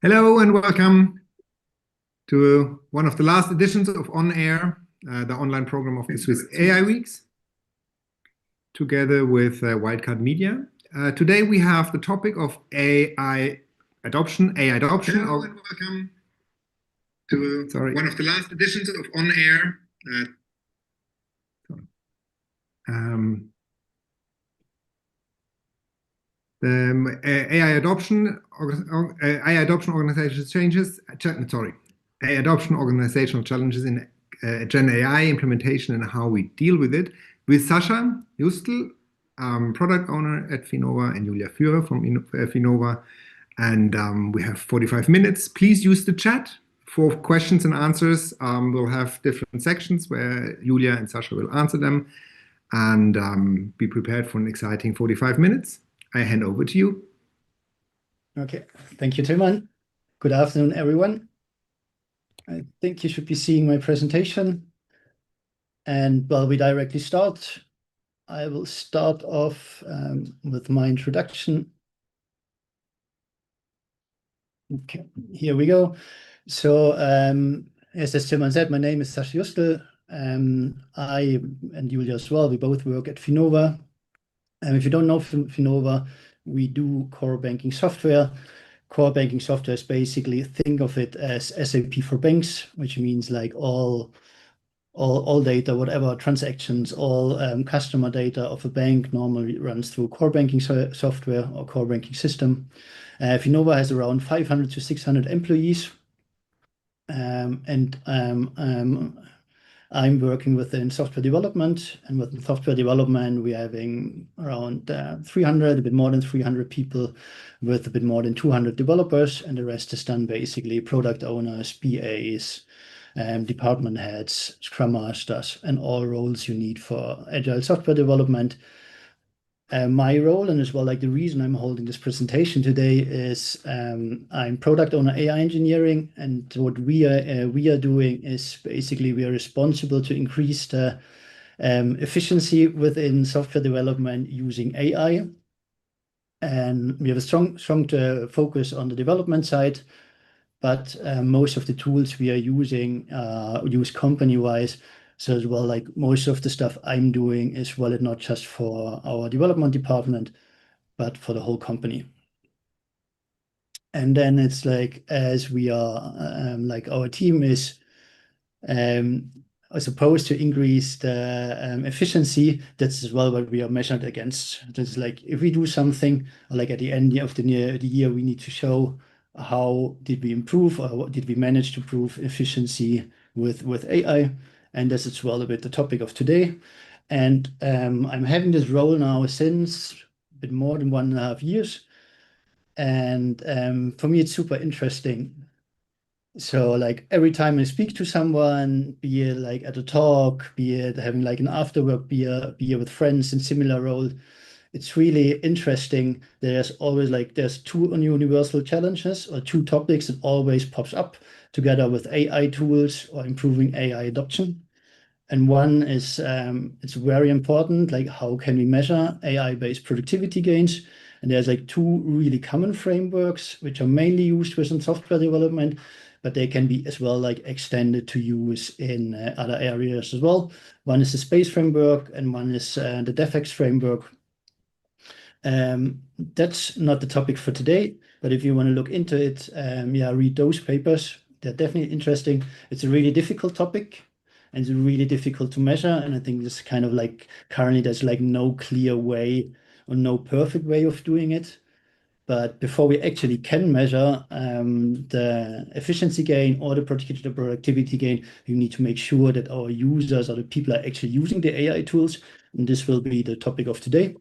Hello and welcome to one of the last editions of On Air, the online program of the Swiss AI Weeks, together with Wildcard Media. Today we have the topic of AI adoption. Hello and welcome to one of the last editions of On Air. Um, the AI adoption organizational changes. AI adoption organizational challenges in Gen AI implementation and how we deal with it. With Sascha, Justl, product owner at Finnova, and Julia Fuehrer from Finnova. And we have 45 minutes. Please use the chat for questions and answers. We'll have different sections where Julia and Sascha will answer them. And be prepared for an exciting 45 minutes. I hand over to you. Okay, thank you, Tilman. Good afternoon, everyone. I think you should be seeing my presentation. And while we directly start, I will start off with my introduction. Okay, here we go. So, as Tilman said, my name is Sascha Justl. I and Julia as well, we both work at Finnova. And if you don't know Finnova, we do core banking software. Core banking software is basically, think of it as SAP for banks, which means like all data, whatever transactions, all customer data of a bank normally runs through core banking software or core banking system. Finnova has around 500 to 600 employees. I'm working within software development, and within software development, we're having around 300, a bit more than 300 people with a bit more than 200 developers, and the rest is done basically product owners, BAs, department heads, scrum masters, and all roles you need for agile software development. My role, and as well, like the reason I'm holding this presentation today, is I'm product owner AI engineering, and what we are doing is basically we are responsible to increase the efficiency within software development using AI, and we have a strong focus on the development side. But most of the tools we are using use company-wise. So as well, like most of the stuff I'm doing is valid not just for our development department, but for the whole company. And then it's like, as we are, like our team is supposed to increase the efficiency, that's as well what we are measured against. It's like if we do something, like at the end of the year, we need to show how did we improve or what did we manage to improve efficiency with AI. And that's as well a bit the topic of today. And I'm having this role now since a bit more than 1.5 years. And for me, it's super interesting. So like every time I speak to someone, be it like at a talk, be it having like an after work beer with friends in similar role, it's really interesting. There's always like there's two universal challenges or two topics that always pops up together with AI tools or improving AI adoption. And one is it's very important, like how can we measure AI-based productivity gains? And there's like two really common frameworks which are mainly used within software development, but they can be as well like extended to use in other areas as well. One is the SPACE framework, and one is the DevX framework. That's not the topic for today, but if you want to look into it, yeah, read those papers. They're definitely interesting. It's a really difficult topic, and it's really difficult to measure. And I think this kind of like currently there's like no clear way or no perfect way of doing it. But before we actually can measure the efficiency gain or the productivity gain, you need to make sure that our users or the people are actually using the AI tools. And this will be the topic of today.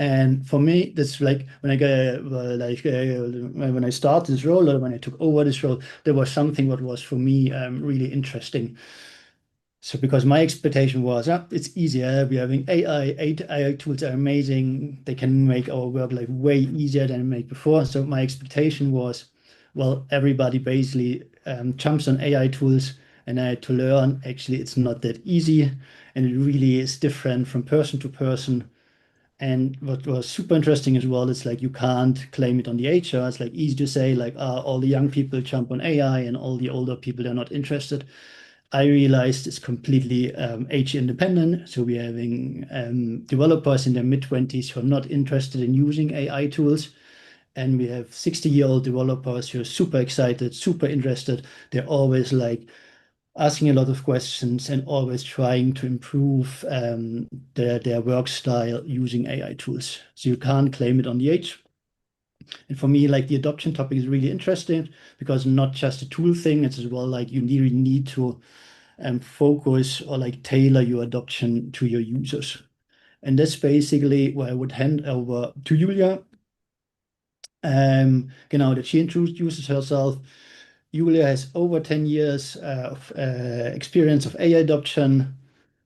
And for me, that's like when I get when I started this role or when I took over this role, there was something what was for me really interesting. So because my expectation was, it's easier. We're having AI tools are amazing. They can make our work like way easier than made before. So my expectation was, well, everybody basically jumps on AI tools, and I had to learn actually it's not that easy, and it really is different from person to person. And what was super interesting as well is like you can't claim it on the age. So it's like easy to say like all the young people jump on AI and all the older people are not interested. I realized it's completely age independent. So we're having developers in their mid-20s who are not interested in using AI tools. And we have 60-year-old developers who are super excited, super interested. They're always like asking a lot of questions and always trying to improve their work style using AI tools. So you can't claim it on the age. And for me, like the adoption topic is really interesting because not just a tool thing, it's as well like you really need to focus or like tailor your adoption to your users. And that's basically where I would hand over to Julia. Genau, that she introduces herself. Julia has over 10 years of experience of AI adoption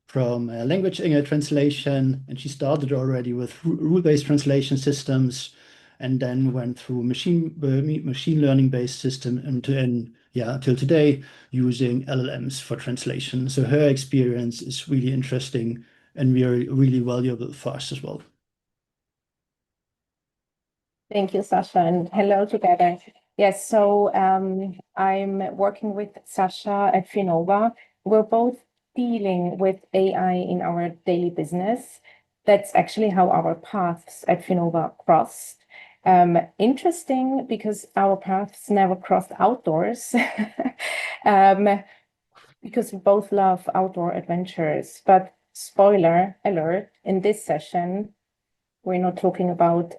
from language translation, and she started already with rule-based translation systems, and then went through machine learning-based system and yeah, till today using LLMs for translation. So her experience is really interesting and really valuable for us as well. Thank you, Sascha, and hello together. Yes, so I'm working with Sascha at Finnova. We're both dealing with AI in our daily business. That's actually how our paths at Finnova crossed. Interesting because our paths never crossed outdoors, because we both love outdoor adventures. But spoiler alert, in this session, we're not talking about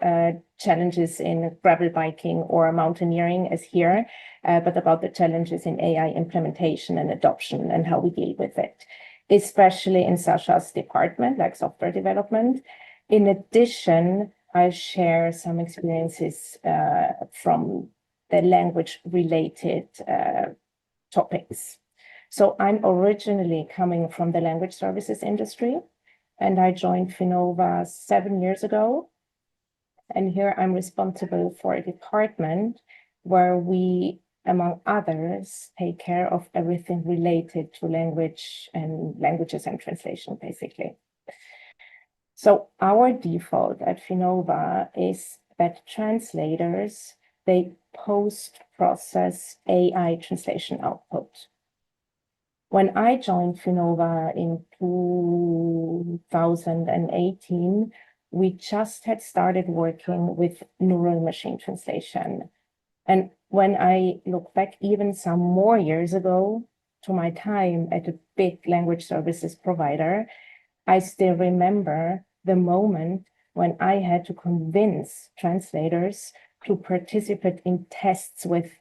challenges in gravel biking or mountaineering as here, but about the challenges in AI implementation and adoption and how we deal with it, especially in Sascha's department, like software development. In addition, I'll share some experiences from the language-related topics. So I'm originally coming from the language services industry, and I joined Finnova 7 years ago. And here I'm responsible for a department where we, among others, take care of everything related to languages and translation, basically. So our default at Finnova is that translators, they post-process AI translation output. When I joined Finnova in 2018, we just had started working with neural machine translation. And when I look back even some more years ago to my time at a big language services provider, I still remember the moment when I had to convince translators to participate in tests with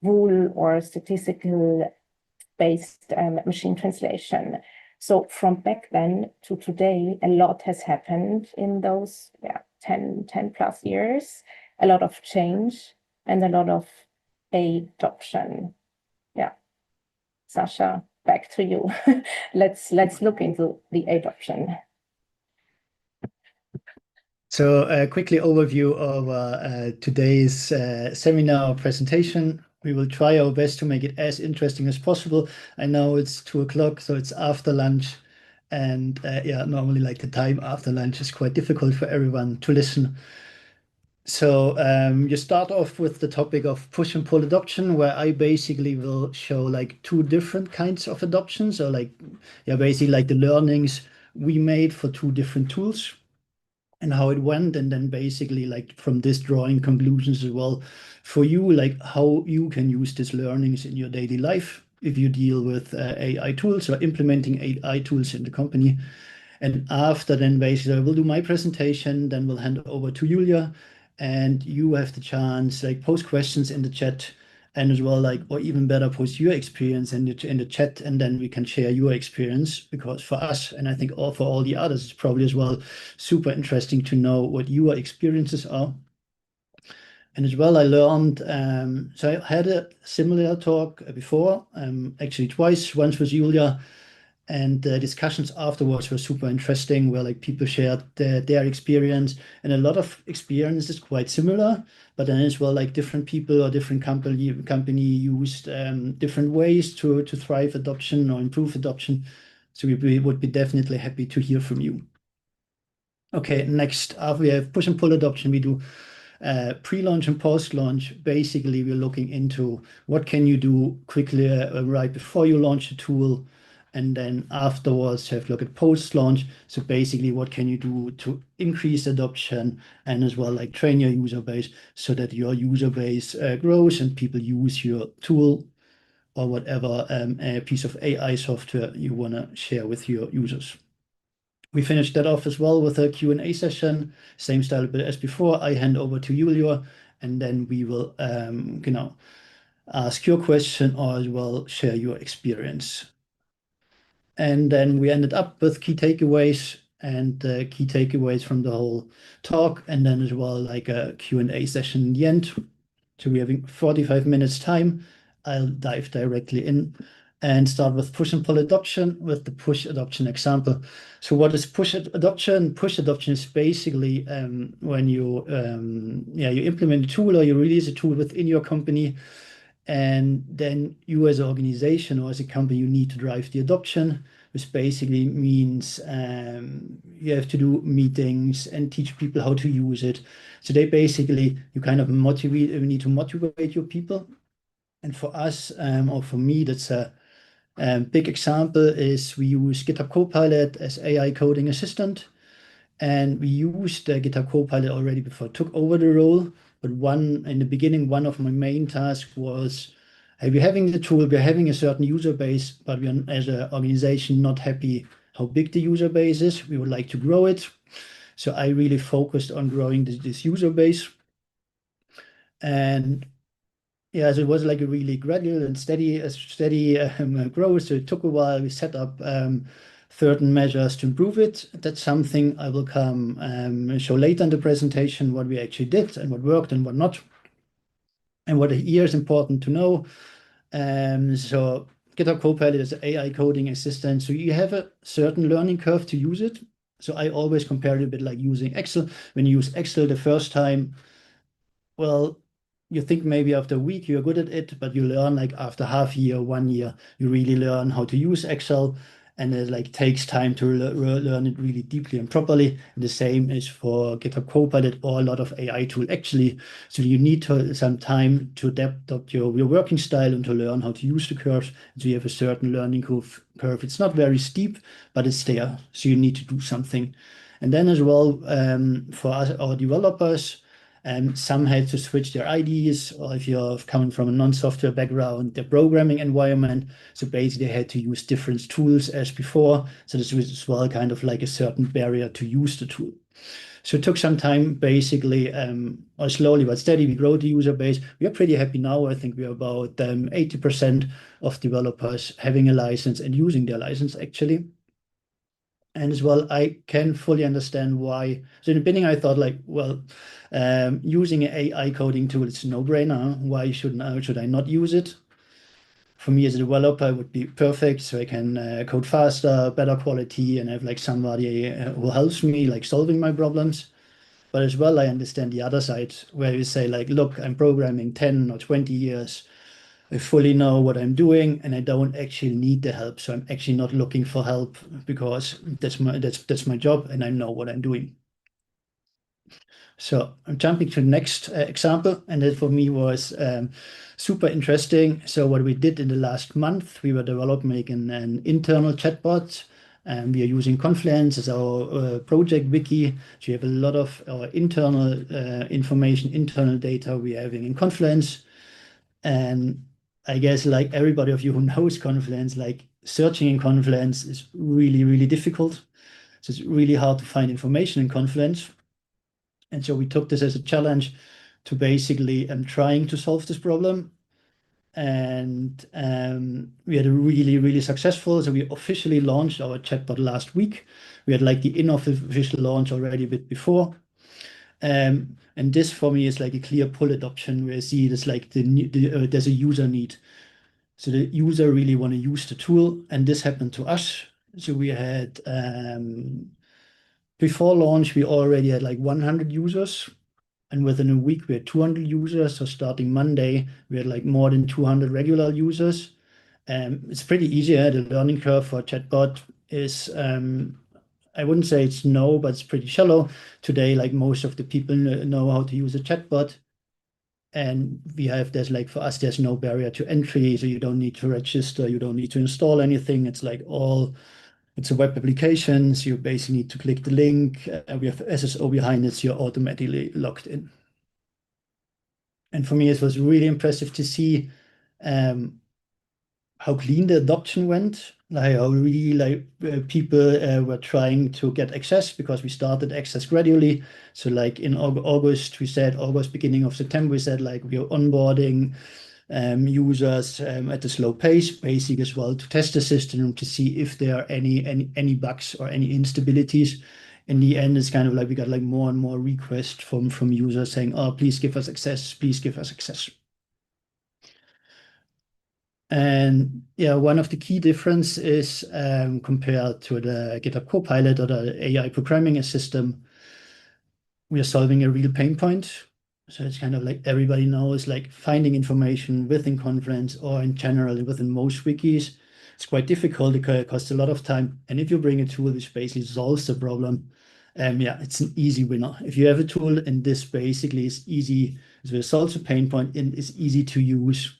rule or statistical based machine translation. So from back then to today, a lot has happened in those 10 plus years, a lot of change and a lot of adoption. Yeah. Sascha, back to you. Let's look into the adoption. So quickly overview of today's seminar presentation. We will try our best to make it as interesting as possible. I know it's 2:00, so it's after lunch. And yeah, normally like the time after lunch is quite difficult for everyone to listen. So you start off with the topic of push and pull adoption, where I basically will show like two different kinds of adoption. So like, yeah, basically like the learnings we made for two different tools and how it went, and then basically like from this drawing conclusions as well for you, like how you can use these learnings in your daily life if you deal with AI tools or implementing AI tools in the company. And after then basically I will do my presentation, then we'll hand over to Julia, and you have the chance like post questions in the chat, and as well like, or even better, post your experience in the chat, and then we can share your experience, because for us, and I think all for all the others, it's probably as well super interesting to know what your experiences are. And as well, I learned, so I had a similar talk before, actually twice, once with Julia, and the discussions afterwards were super interesting, where like people shared their experience, and a lot of experience is quite similar, but then as well like different people or different company used different ways to thrive adoption or improve adoption. So we would be definitely happy to hear from you. Okay, next up we have push and pull adoption. We do pre-launch and post-launch. Basically, we're looking into what can you do quickly right before you launch the tool, and then afterwards have a look at post-launch. So basically, what can you do to increase adoption and as well like train your user base so that your user base grows and people use your tool or whatever a piece of AI software you want to share with your users. We finished that off as well with a Q&A session, same style as before. I hand over to Julio, and then we will, ask your question or as well share your experience. And then we ended up with key takeaways and key takeaways from the whole talk, and then as well like a Q&A session in the end. So we're having 45 minutes time. I'll dive directly in and start with push and pull adoption with the push adoption example. So what is push adoption? Push adoption is basically when you implement a tool or you release a tool within your company, and then you as an organization or as a company, you need to drive the adoption, which basically means you have to do meetings and teach people how to use it. So they basically, you kind of need to motivate your people. And for us, or for me, that's a big example is we use GitHub Copilot as AI coding assistant. And we used GitHub Copilot already before I took over the role. But in the beginning, one of my main tasks was, hey, we're having the tool, we're having a certain user base, but we're as an organization not happy how big the user base is. We would like to grow it. So I really focused on growing this user base. And yeah, so it was like a really gradual and steady growth. So it took a while. We set up certain measures to improve it. That's something I will come show later in the presentation, what we actually did and what worked and what not. And what here is important to know. So GitHub Copilot is an AI coding assistant. So you have a certain learning curve to use it. So I always compare it a bit like using Excel. When you use Excel the first time, well, you think maybe after a week you're good at it, but you learn like after half year, 1 year, you really learn how to use Excel, and it like takes time to learn it really deeply and properly. And the same is for GitHub Copilot or a lot of AI tool actually. So you need some time to adapt your working style and to learn how to use the curves. So you have a certain learning curve. It's not very steep, but it's there. So you need to do something. And then as well, for us, our developers, some had to switch their IDs, or if you're coming from a non-software background, their programming environment. So basically, they had to use different tools as before. So this was as well kind of like a certain barrier to use the tool. So it took some time, basically, or slowly but steady, we grow the user base. We are pretty happy now. I think we are about 80% of developers having a license and using their license, actually. And as well, I can fully understand why. So in the beginning, I thought like, well, using an AI coding tool, it's a no-brainer. Why should I not use it? For me as a developer, it would be perfect. So I can code faster, better quality, and have like somebody who helps me like solving my problems. But as well, I understand the other side where you say like, look, I'm programming 10 or 20 years. I fully know what I'm doing and I don't actually need the help. So I'm actually not looking for help because that's my job and I know what I'm doing. So I'm jumping to the next example, and that for me was super interesting. So what we did in the last month, we were developing an internal chatbot. And we are using Confluence as our project wiki. So you have a lot of our internal information, internal data we are having in Confluence. And I guess like everybody of you who knows Confluence, like searching in Confluence is really, really difficult. So it's really hard to find information in Confluence. And so we took this as a challenge to basically trying to solve this problem. And we had a really, really successful. So we officially launched our chatbot last week. We had like the unofficial launch already a bit before. And this for me is like a clear pull adoption where I see it as like there's a user need. So the user really want to use the tool, and this happened to us. So we had before launch, we already had like 100 users, and within a week we had 200 users. So starting Monday, we had like more than 200 regular users. It's pretty easy. The learning curve for a chatbot is I wouldn't say it's no, but it's pretty shallow. Today, like most of the people know how to use a chatbot. And there's like, for us, there's no barrier to entry. So you don't need to register. You don't need to install anything. It's like it's a web application. So you basically need to click the link. We have SSO behind it. So you're automatically logged in. And for me, it was really impressive to see how clean the adoption went, like how really people were trying to get access, because we started access gradually. So like in August, beginning of September, we said like we are onboarding users at a slow pace, basic as well, to test the system to see if there are any bugs or any instabilities. In the end, it's kind of like we got like more and more requests from users saying, "Oh, please give us access, please give us access." And yeah, one of the key difference is compared to the GitHub Copilot or the AI programming system, we are solving a real pain point. So it's kind of like everybody knows, like finding information within Confluence or in general within most wikis, it's quite difficult. It costs a lot of time. And if you bring a tool which basically solves the problem, yeah, it's an easy winner. If you have a tool and this basically is easy, it solves a pain point and is easy to use.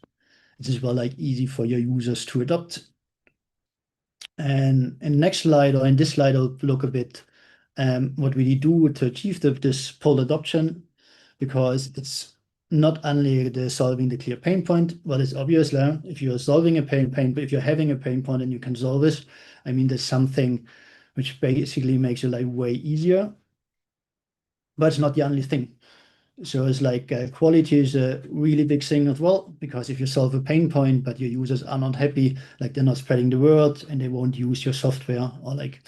It's as well like easy for your users to adopt. And in the next slide, or in this slide, I'll look a bit what we do to achieve this full adoption, because it's not only the solving the clear pain point. Well, it's obvious now, if you're solving a pain point, but if you're having a pain point and you can solve it, I mean, there's something which basically makes your life way easier, but it's not the only thing. So it's like quality is a really big thing as well, because if you solve a pain point, but your users are not happy, like they're not spreading the word and they won't use your software, or like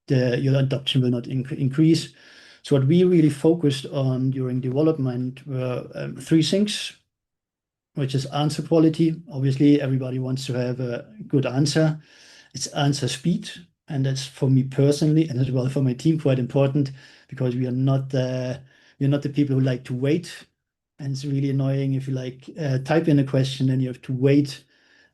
your adoption will not increase. So what we really focused on during development were three things, which is answer quality. Obviously, everybody wants to have a good answer. It's answer speed. And that's for me personally, and as well for my team, quite important, because we are not the people who like to wait. And it's really annoying if you like type in a question and you have to wait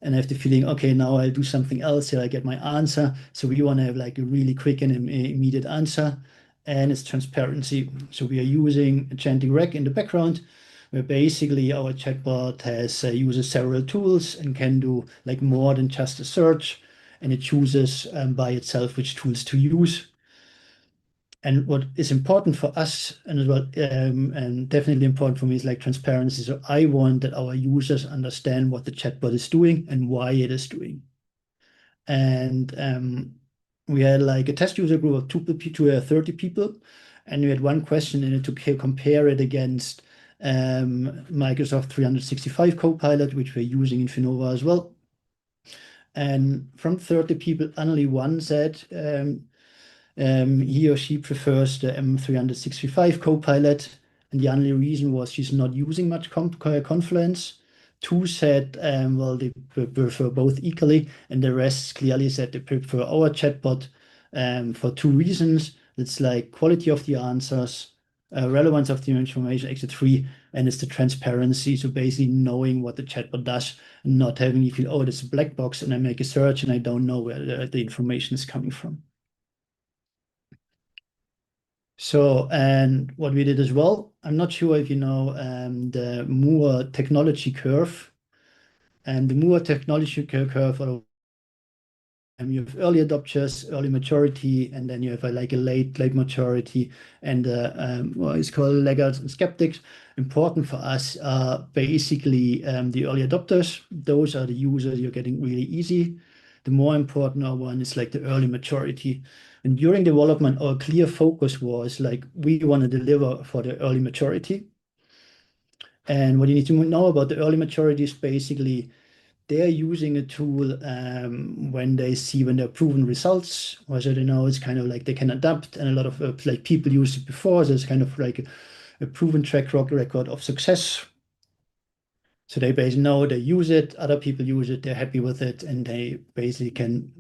and have the feeling, okay, now I'll do something else till I get my answer. So we want to have like a really quick and immediate answer. And it's transparency. So we are using Agentic Rec in the background, where basically our chatbot uses several tools and can do like more than just a search, and it chooses by itself which tools to use. And what is important for us, and as well, and definitely important for me, is like transparency. So I want that our users understand what the chatbot is doing and why it is doing. And we had like a test user group of 30 people, and we had one question in it to compare it against Microsoft 365 Copilot, which we're using in Finnova as well. And from 30 people, only one said he or she prefers the M365 Copilot, and the only reason was she's not using much Confluence. Two said, well, they prefer both equally, and the rest clearly said they prefer our chatbot for two reasons. It's like quality of the answers, relevance of the information, actually three, and it's the transparency. So basically knowing what the chatbot does, and not having you feel, oh, it's a black box, and I make a search and I don't know where the information is coming from. So, and what we did as well, I'm not sure if you know the Moore technology curve. And the Moore technology curve, you have early adopters, early maturity, and then you have like a late maturity, and what is called laggards and skeptics. Important for us are basically the early adopters. Those are the users you're getting really easy. The more important one is like the early maturity. And during development, our clear focus was like, we want to deliver for the early maturity. And what you need to know about the early maturity is basically they're using a tool when they're proven results, or so they know it's kind of like they can adapt, and a lot of like people used it before, so it's kind of like a proven track record of success. So they basically know they use it, other people use it, they're happy with it, and they basically can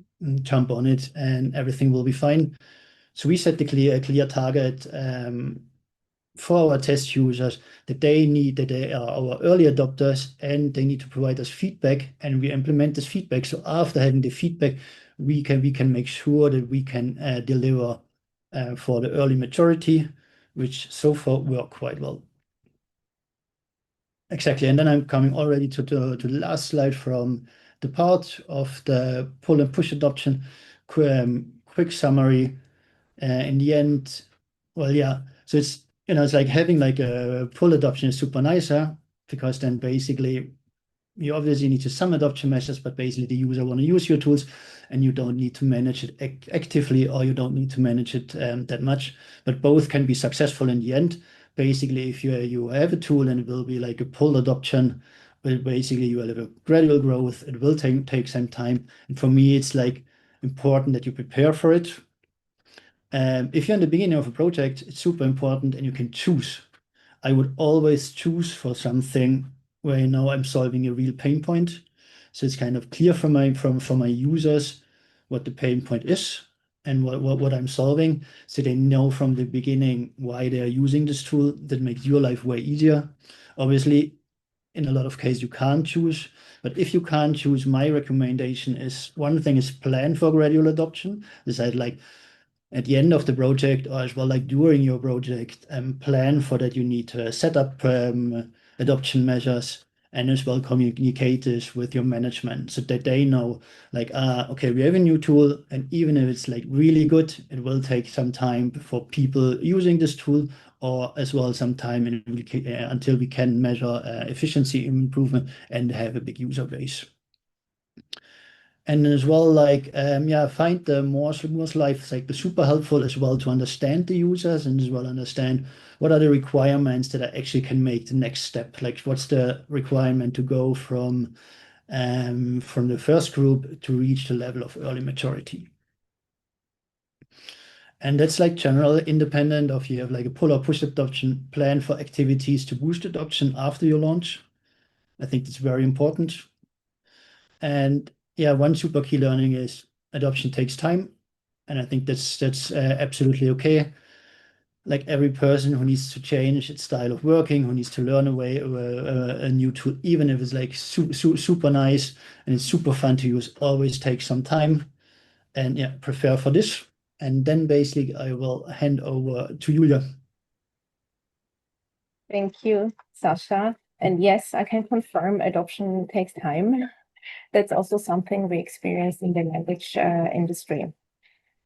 jump on it and everything will be fine. So we set the clear target for our test users that they are our early adopters, and they need to provide us feedback, and we implement this feedback. So after having the feedback, we can make sure that we can deliver for the early maturity, which so far work quite well. Exactly, and then I'm coming already to the last slide from the part of the pull and push adoption. Quick summary. In the end, well, yeah. So it's it's like having like a pull adoption is super nice, because then basically you obviously need to some adoption measures, but basically the user want to use your tools, and you don't need to manage it actively, or you don't need to manage it that much. But both can be successful in the end. Basically, if you have a tool and it will be like a pull adoption, but basically you will have a gradual growth. It will take some time, and for me, it's like important that you prepare for it. If you're in the beginning of a project, it's super important, and you can choose. I would always choose for something where I'm solving a real pain point. So it's kind of clear for my users what the pain point is and what I'm solving. So they know from the beginning why they are using this tool. That makes your life way easier. Obviously, in a lot of cases, you can't choose. But if you can't choose, my recommendation is one thing is plan for gradual adoption. Decide like at the end of the project, or as well like during your project, plan for that you need to set up adoption measures, and as well communicate this with your management so that they know like, okay, we have a new tool, and even if it's like really good, it will take some time for people using this tool, or as well some time until we can measure efficiency improvement and have a big user base. And as well, like, find the most life cycle super helpful as well to understand the users, and as well understand what are the requirements that I actually can make the next step. Like, what's the requirement to go from the first group to reach the level of early maturity. And that's like general, independent of you have like a pull or push adoption plan for activities to boost adoption after your launch. I think that's very important. And yeah, one super key learning is adoption takes time. And I think that's absolutely okay. Like every person who needs to change its style of working, who needs to learn a new tool, even if it's like super nice and it's super fun to use, always takes some time. And yeah, prepare for this. And then basically I will hand over to Julia. Thank you, Sascha. And yes, I can confirm adoption takes time. That's also something we experienced in the language industry.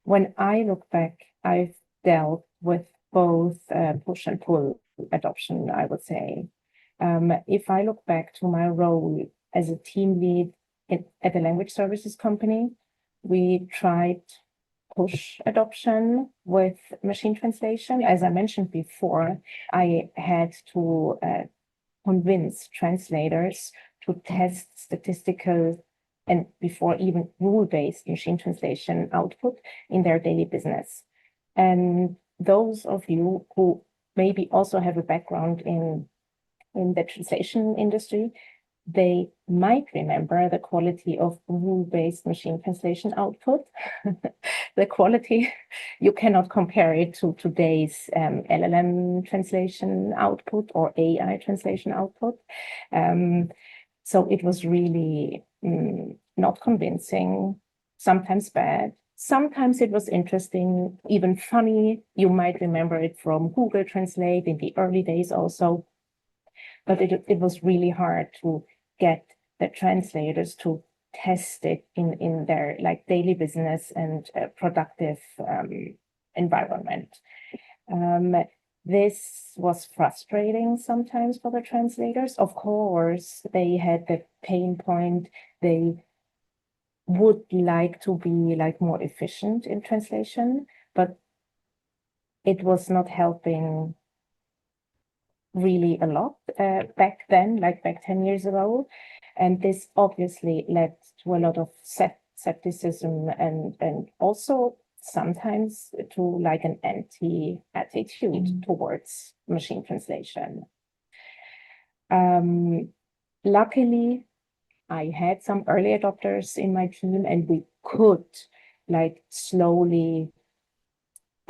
When I look back, I've dealt with both push and pull adoption, I would say. If I look back to my role as a team lead at a language services company, we tried push adoption with machine translation. As I mentioned before, I had to convince translators to test statistical and before even rule-based machine translation output in their daily business. And those of you who maybe also have a background in the translation industry, they might remember the quality of rule-based machine translation output. The quality, you cannot compare it to today's LLM translation output or AI translation output. So it was really not convincing, sometimes bad. Sometimes it was interesting, even funny. You might remember it from Google Translate in the early days also. But it was really hard to get the translators to test it in their like daily business and productive environment. This was frustrating sometimes for the translators. Of course, they had the pain point. They would like to be like more efficient in translation, but it was not helping really a lot back then, like back 10 years ago. And this obviously led to a lot of skepticism and also sometimes to like an anti-attitude towards machine translation. Luckily, I had some early adopters in my team, and we could like slowly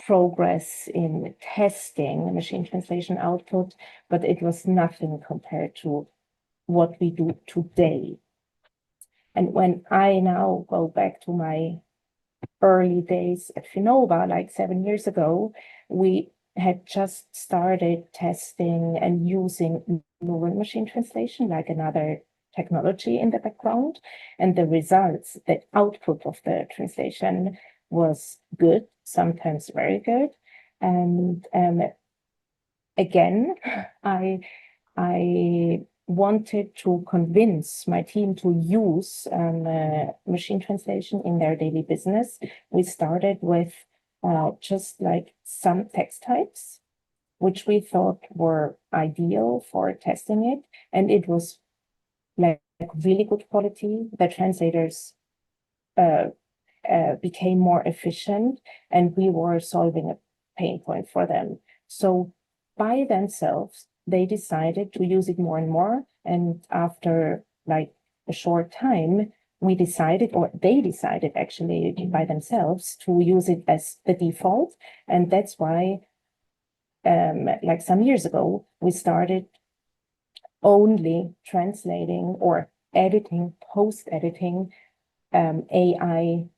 progress in testing machine translation output, but it was nothing compared to what we do today. And when I now go back to my early days at Finnova, like 7 years ago, we had just started testing and using neural machine translation, like another technology in the background. And the results, the output of the translation was good, sometimes very good. And again, I wanted to convince my team to use machine translation in their daily business. We started with just like some text types, which we thought were ideal for testing it. And it was like really good quality. The translators became more efficient, and we were solving a pain point for them. So by themselves, they decided to use it more and more. And after like a short time, we decided, or they decided actually by themselves, to use it as the default. And that's why, like some years ago, we started only translating or editing, post-editing AI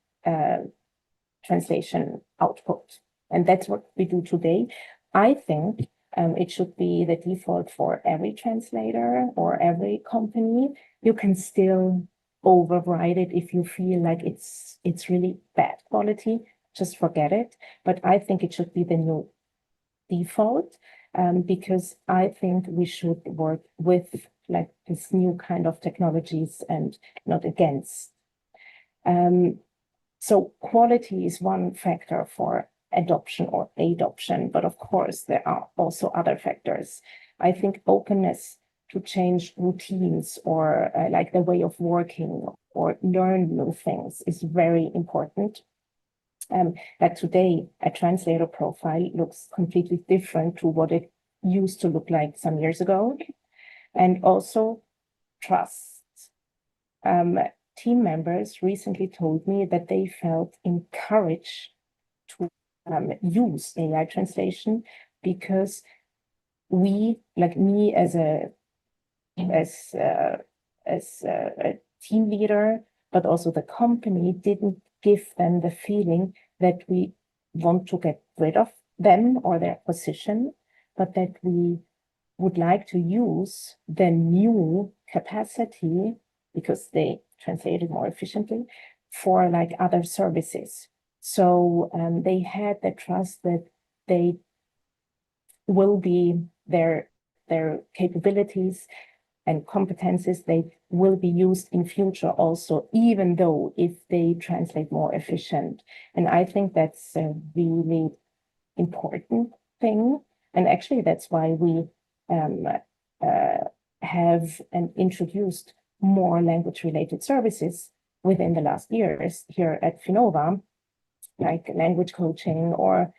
translation output. And that's what we do today. I think it should be the default for every translator or every company. You can still override it if you feel like it's really bad quality. Just forget it. But I think it should be the new default, because I think we should work with like this new kind of technologies and not against. So quality is one factor for adoption or adoption, but of course there are also other factors. I think openness to change routines or like the way of working or learn new things is very important. Like today, a translator profile looks completely different to what it used to look like some years ago. And also trust. Team members recently told me that they felt encouraged to use AI translation because we, like me as a team leader, but also the company, didn't give them the feeling that we want to get rid of them or their position, but that we would like to use the new capacity because they translated more efficiently for like other services. So they had the trust that they will be their capabilities and competences, they will be used in future also, even though if they translate more efficient. And I think that's a really important thing. And actually, that's why we have introduced more language-related services within the last years here at Finnova, like language coaching or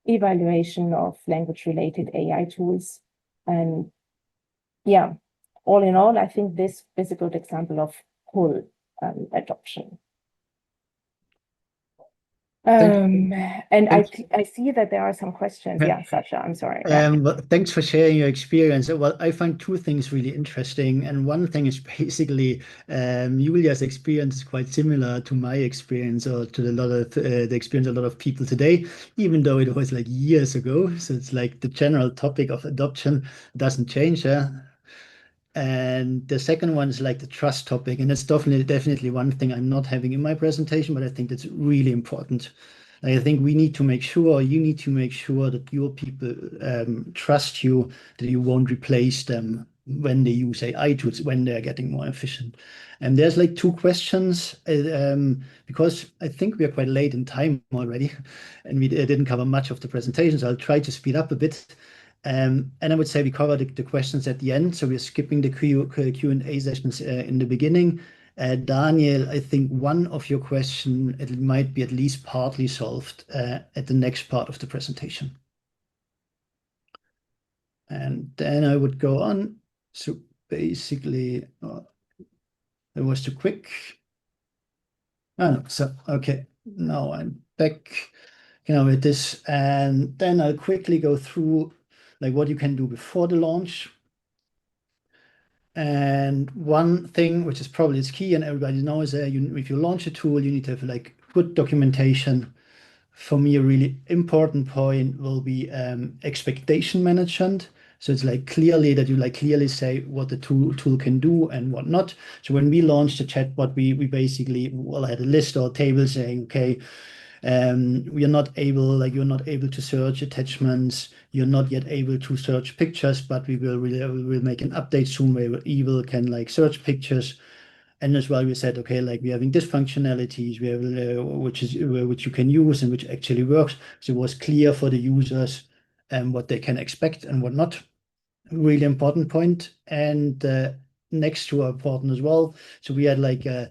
evaluation of language-related AI tools. And yeah, all in all, I think this is a good example of full adoption. And I see that there are some questions. Yeah, Sascha, I'm sorry. But thanks for sharing your experience. Well, I find two things really interesting. And one thing is basically Julia's experience is quite similar to my experience or to the experience of a lot of people today, even though it was like years ago. So it's like the general topic of adoption doesn't change. And the second one is like the trust topic. And it's definitely one thing I'm not having in my presentation, but I think that's really important. I think we need to make sure, you need to make sure that your people trust you, that you won't replace them when they use AI tools, when they're getting more efficient. And there's like two questions, because I think we are quite late in time already, and we didn't cover much of the presentation, so I'll try to speed up a bit. And I would say we cover the questions at the end, so we're skipping the Q&A sessions in the beginning. Daniel, I think one of your question, it might be at least partly solved at the next part of the presentation. And then I would go on. So basically, it was too quick. Oh, no, so, okay, now I'm back, with this. And then I'll quickly go through like what you can do before the launch. And one thing which is probably is key and everybody knows, if you launch a tool, you need to have like good documentation. For me, a really important point will be expectation management. So it's like clearly that you like clearly say what the tool can do and what not. So when we launched the chatbot, we basically had a list or a table saying, okay, you're not able to search attachments. You're not yet able to search pictures, but we will make an update soon where you can like search pictures. And as well, we said, okay, like we're having this functionalities, which you can use and which actually works. So it was clear for the users what they can expect and what not. Really important point. And next to our important as well. So we had like so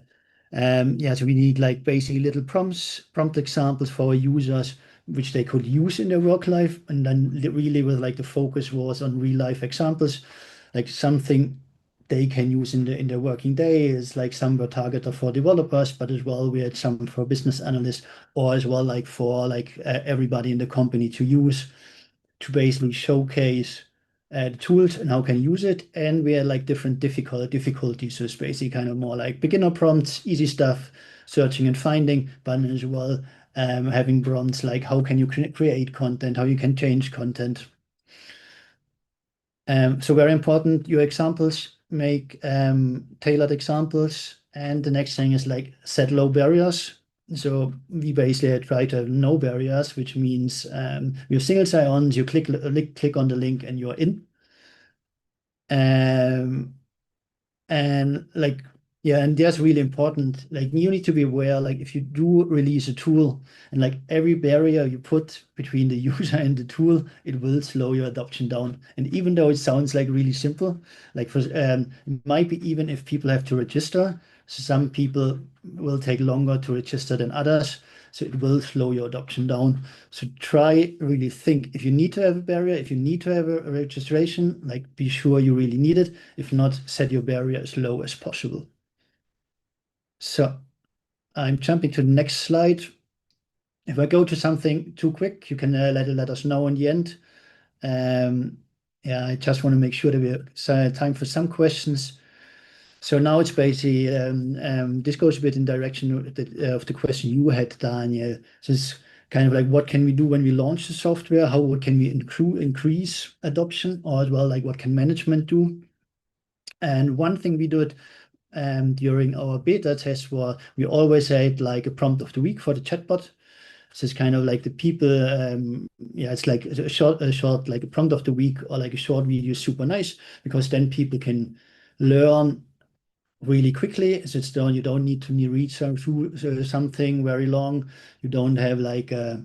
we need like basically little prompt examples for our users, which they could use in their work life. And then really with like the focus was on real life examples, like something they can use in their working day. Is like some were targeted for developers, but as well we had some for business analysts, or as well like for like everybody in the company to use to basically showcase the tools and how can you use it. And we had like different difficulties. So it's basically kind of more like beginner prompts, easy stuff, searching and finding, but as well having prompts like how can you create content, how you can change content. So very important, your examples, make tailored examples. And the next thing is like set low barriers. So we basically try to have no barriers, which means you single sign-ons, you click on the link and you're in. And like, yeah, and that's really important. Like you need to be aware, like if you do release a tool and like every barrier you put between the user and the tool, it will slow your adoption down. And even though it sounds like really simple, like for it might be even if people have to register, so some people will take longer to register than others. So it will slow your adoption down. So try really think if you need to have a barrier, if you need to have a registration, like be sure you really need it. If not, set your barrier as low as possible. So I'm jumping to the next slide. If I go to something too quick, you can let us know in the end. Yeah, I just want to make sure that we have time for some questions. So now it's basically, this goes a bit in direction of the question you had, Daniel. So it's kind of like, what can we do when we launch the software? How can we increase adoption? Or as well, like what can management do? And one thing we did during our beta test was we always had like a prompt of the week for the chatbot. So it's kind of like the people, it's like a short, like a prompt of the week or like a short video is super nice because then people can learn really quickly. So it's you don't need to read through something very long. You don't have like a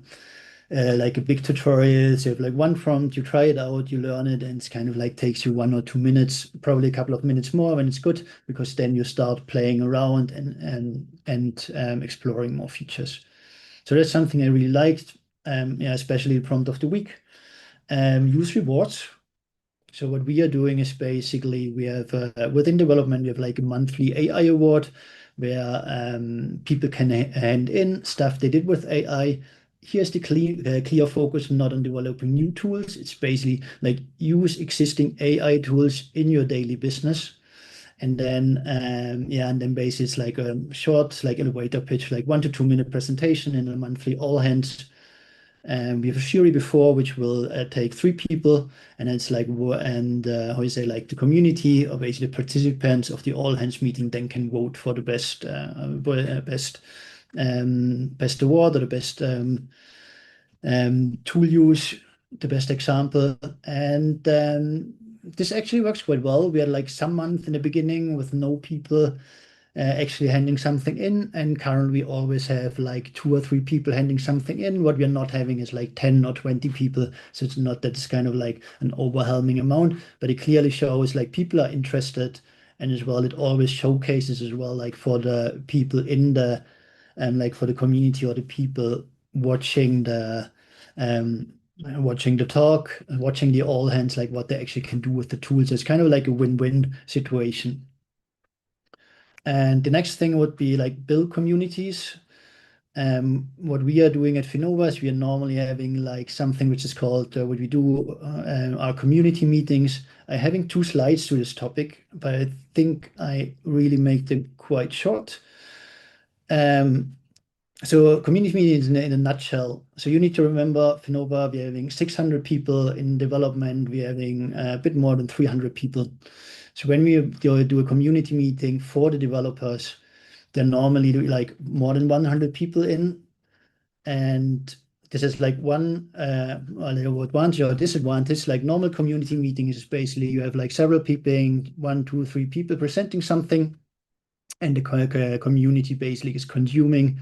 big tutorial. So you have like one prompt, you try it out, you learn it, and it's kind of like takes you 1 or 2 minutes, probably a couple of minutes more when it's good, because then you start playing around and exploring more features. So that's something I really liked, especially the prompt of the week. Use rewards. So what we are doing is basically we have within development, we have like a monthly AI award where people can hand in stuff they did with AI. Here's the clear focus, not on developing new tools. It's basically like use existing AI tools in your daily business. And then, and then basically it's like a short, like elevator pitch, like 1 to 2 minute presentation in a monthly all hands. We have a jury before, which will take 3 people, and it's like, how you say, like the community or basically the participants of the all hands meeting then can vote for the best award or the best tool use, the best example. And this actually works quite well. We had like some month in the beginning with no people actually handing something in, and currently we always have like 2 or 3 people handing something in. What we're not having is like 10 or 20 people, so it's not that it's kind of like an overwhelming amount, but it clearly shows like people are interested. And as well, it always showcases as well, like for the people in the like for the community or the people watching the talk, watching the all hands, like what they actually can do with the tools. It's kind of like a win-win situation. And the next thing would be like build communities. What we are doing at Finnova is we are normally having like something which is called what we do our community meetings. I'm having 2 slides to this topic, but I think I really make them quite short. So community meetings in a nutshell. So you need to remember, Finnova, we're having 600 people in development. We're having a bit more than 300 people. So when we do a community meeting for the developers, there normally like more than 100 people in. And this is like one advantage or disadvantage. Like normal community meetings is basically you have like several people, 1, 2, 3 people presenting something, and the community basically is consuming.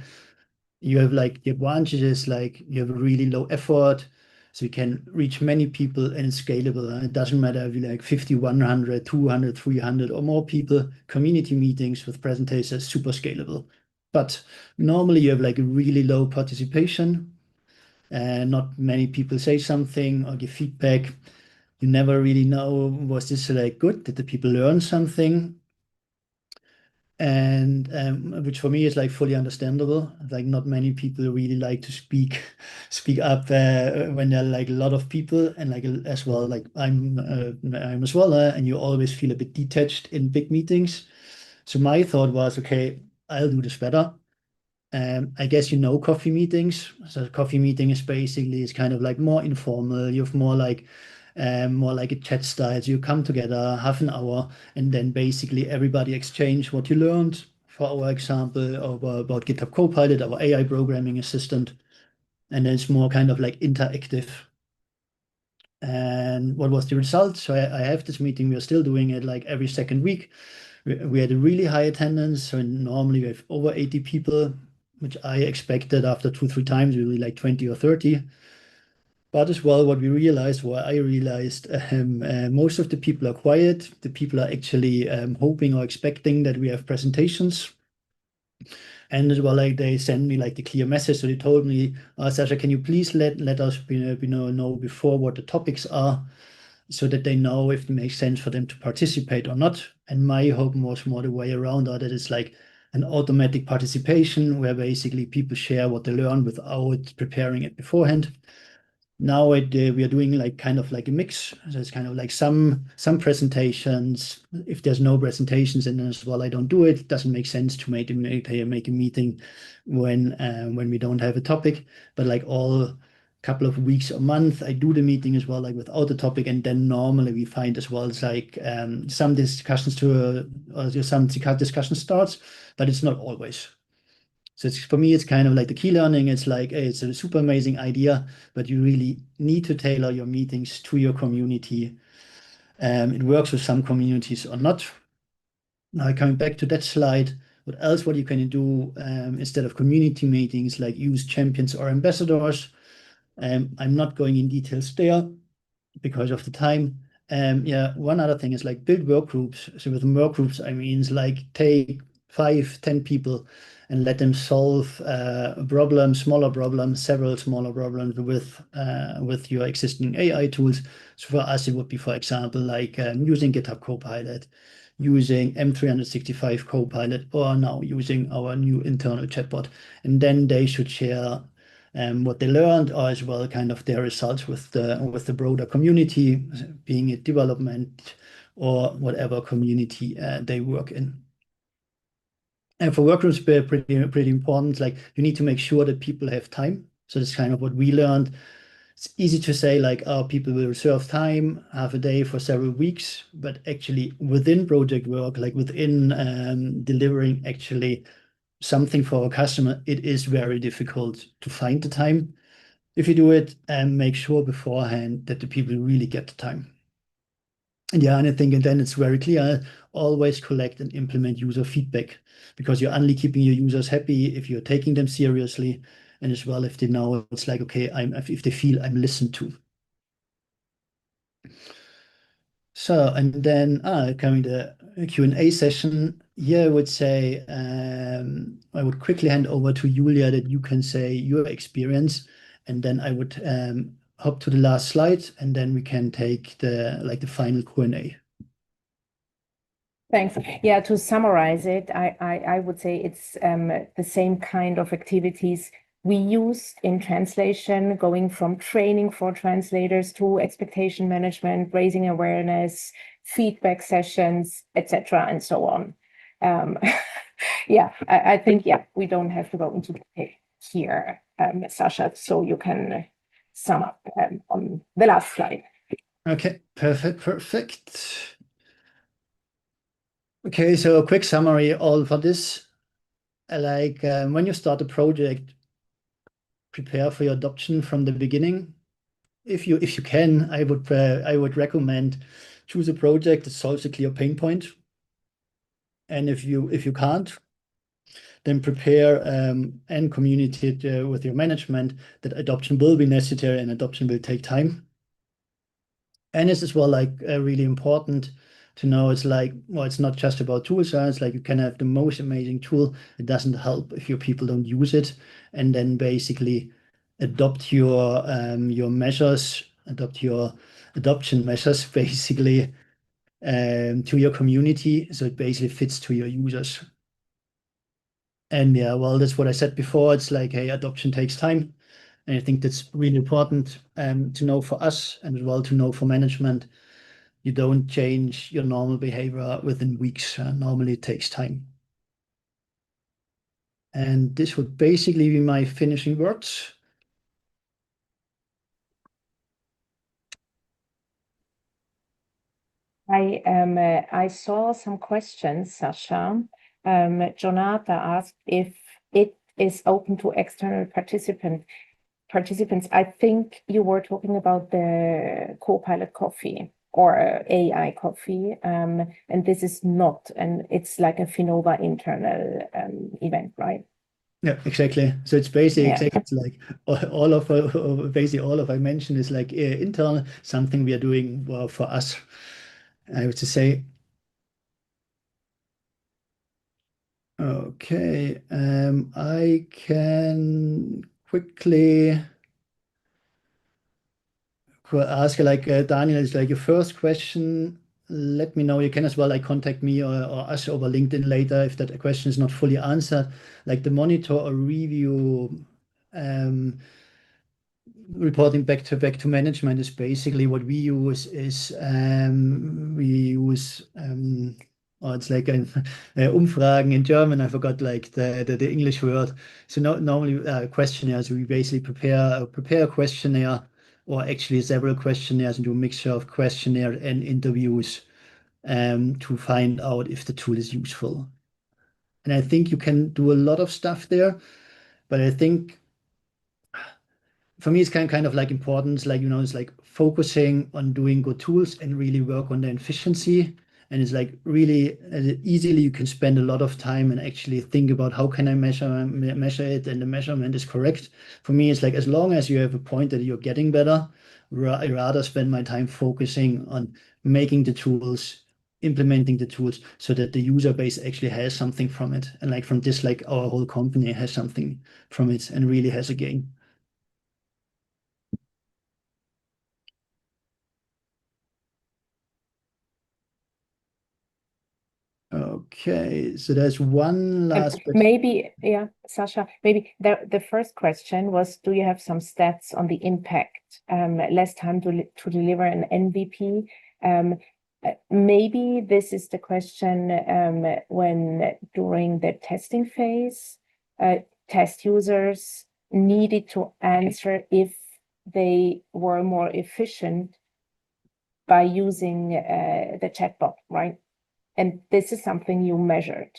You have like the advantages, like you have a really low effort, so you can reach many people and it's scalable. And it doesn't matter if you like 50, 100, 200, 300 or more people. Community meetings with presentations are super scalable. But normally you have like a really low participation and not many people say something or give feedback. You never really know, was this like good? Did the people learn something? And which for me is like fully understandable. Like not many people really like to speak up when there are like a lot of people, and like as well, like I'm as well, and you always feel a bit detached in big meetings. So my thought was, okay, I'll do this better. I guess you know coffee meetings. So a coffee meeting is basically it's kind of like more informal. You have more like a chat style. So you come together, half an hour, and then basically everybody exchange what you learned. For our example, about GitHub Copilot, our AI programming assistant, and then it's more kind of like interactive. And what was the result? So I have this meeting. We are still doing it like every second week. We had a really high attendance. So normally we have over 80 people, which I expected after 2, 3 times, we were like 20 or 30. But as well, what we realized, what I realized, most of the people are quiet. The people are actually hoping or expecting that we have presentations. And as well, like they send me like the clear message. So they told me, Sascha, can you please let us know before what the topics are, so that they know if it makes sense for them to participate or not. And my hope was more the way around that it's like an automatic participation where basically people share what they learn without preparing it beforehand. Now we are doing like kind of like a mix. So it's kind of like some presentations. If there's no presentations, and as well I don't do it. It doesn't make sense to make a meeting when we don't have a topic. But like all couple of weeks or month, I do the meeting as well, like without the topic, and then normally we find as well it's like some discussions or some discussion starts, but it's not always. So for me, it's kind of like the key learning. It's like, hey, it's a super amazing idea, but you really need to tailor your meetings to your community. It works with some communities or not. Now, coming back to that slide, what you can do instead of community meetings, like use champions or ambassadors. I'm not going in details there because of the time. Yeah, one other thing is like build work groups. So with work groups, I mean, it's like take 5, 10 people and let them solve a problem, smaller problems, several smaller problems with your existing AI tools. So for us, it would be, for example, like using GitHub Copilot, using M365 Copilot, or now using our new internal chatbot. And then they should share what they learned, or as well kind of their results with the broader community, being it development or whatever community they work in. And for workgroups, pretty important. Like you need to make sure that people have time. So that's kind of what we learned. It's easy to say like, oh, people will reserve time, half a day for several weeks, but actually within project work, like within delivering actually something for our customer, it is very difficult to find the time. If you do it, and make sure beforehand that the people really get the time. And yeah, and I think, and then it's very clear, always collect and implement user feedback, because you're only keeping your users happy if you're taking them seriously, and as well if they know it's like, okay, if they feel I'm listened to. So, and then coming to the Q&A session, here I would say, I would quickly hand over to Julia that you can say your experience, and then I would hop to the last slide, and then we can take the final Q&A. Thanks. Yeah, to summarize it, I would say it's the same kind of activities we used in translation, going from training for translators to expectation management, raising awareness, feedback sessions, etc., and so on. Yeah, I think, yeah, we don't have to go into detail. here, Sascha, so you can sum up on the last slide. Okay, perfect. Okay, so a quick summary all for this. Like when you start a project, prepare for your adoption from the beginning. If you can, I would recommend choose a project that solves a clear pain point. And if you can't, then prepare and communicate with your management that adoption will be necessary and adoption will take time. And it's as well like really important to know it's like, well, it's not just about tool science. Like you can have the most amazing tool. It doesn't help if your people don't use it, and then basically adopt your measures, adopt your adoption measures basically to your community, so it basically fits to your users. And yeah, well, that's what I said before. It's like, hey, adoption takes time. And I think that's really important to know for us and as well to know for management. You don't change your normal behavior within weeks. Normally it takes time. And this would basically be my finishing words. I saw some questions, Sascha. Jonathan asked if it is open to external participants. I think you were talking about the Copilot coffee or AI coffee, and this is not, and it's like a Finnova internal event, right? Yeah, exactly. So it's basically exactly it's like all of I mentioned is like internal, something we are doing for us. I would say. Okay, I can quickly ask like Daniel, is like your first question. Let me know. You can as well like contact me or us over LinkedIn later if that question is not fully answered. Like the monitor or review reporting back to management is basically what we use is oh, it's like an Umfragen in German. I forgot like the English word. So normally questionnaires. We basically prepare a questionnaire or actually several questionnaires and do a mixture of questionnaire and interviews to find out if the tool is useful. And I think you can do a lot of stuff there, but I think for me, it's kind of like important, like, you know, it's like focusing on doing good tools and really work on the efficiency. And it's like really easily you can spend a lot of time and actually think about how can I measure it and the measurement is correct. For me, it's like as long as you have a point that you're getting better, I rather spend my time focusing on making the tools, implementing the tools so that the user base actually has something from it. And like from this, like our whole company has something from it and really has a gain. Okay, so there's one last question. Maybe, yeah, Sascha, maybe the first question was, do you have some stats on the impact, less time to deliver an MVP? Maybe this is the question when during the testing phase, test users needed to answer if they were more efficient by using the chatbot, right? And this is something you measured.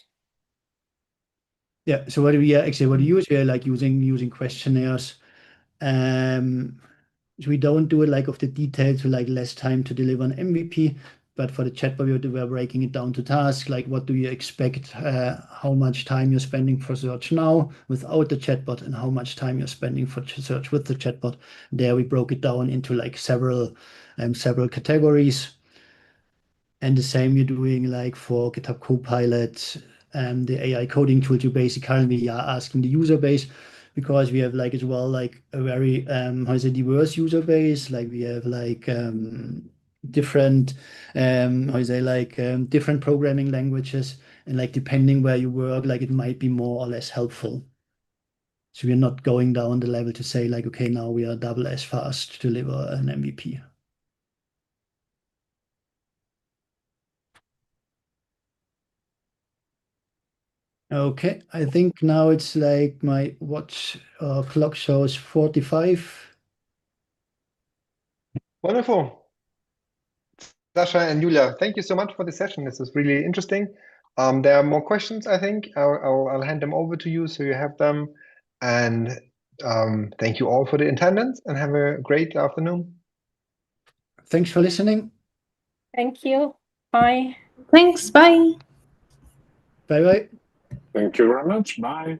Yeah. So what do we use? We are like using questionnaires. So we don't do it like of the details to like less time to deliver an MVP, but for the chatbot we're breaking it down to tasks. Like what do you expect? How much time you're spending for search now without the chatbot, and how much time you're spending for search with the chatbot. There we broke it down into like several categories. And the same you're doing like for GitHub Copilot and the AI coding tool. You basically are asking the user base, because we have like as well like a very diverse user base. Like we have like different different programming languages, and like depending where you work, like it might be more or less helpful. So we're not going down the level to say like, okay, now we are double as fast to deliver an MVP. Okay, I think now it's like my watch clock shows 45. Wonderful. Sascha and Julia, thank you so much for the session. This is really interesting. There are more questions, I think. I'll hand them over to you so you have them. And thank you all for the attendance and have a great afternoon. Thanks for listening. Thank you. Bye. Thanks. Bye. Bye bye. Thank you very much. Bye.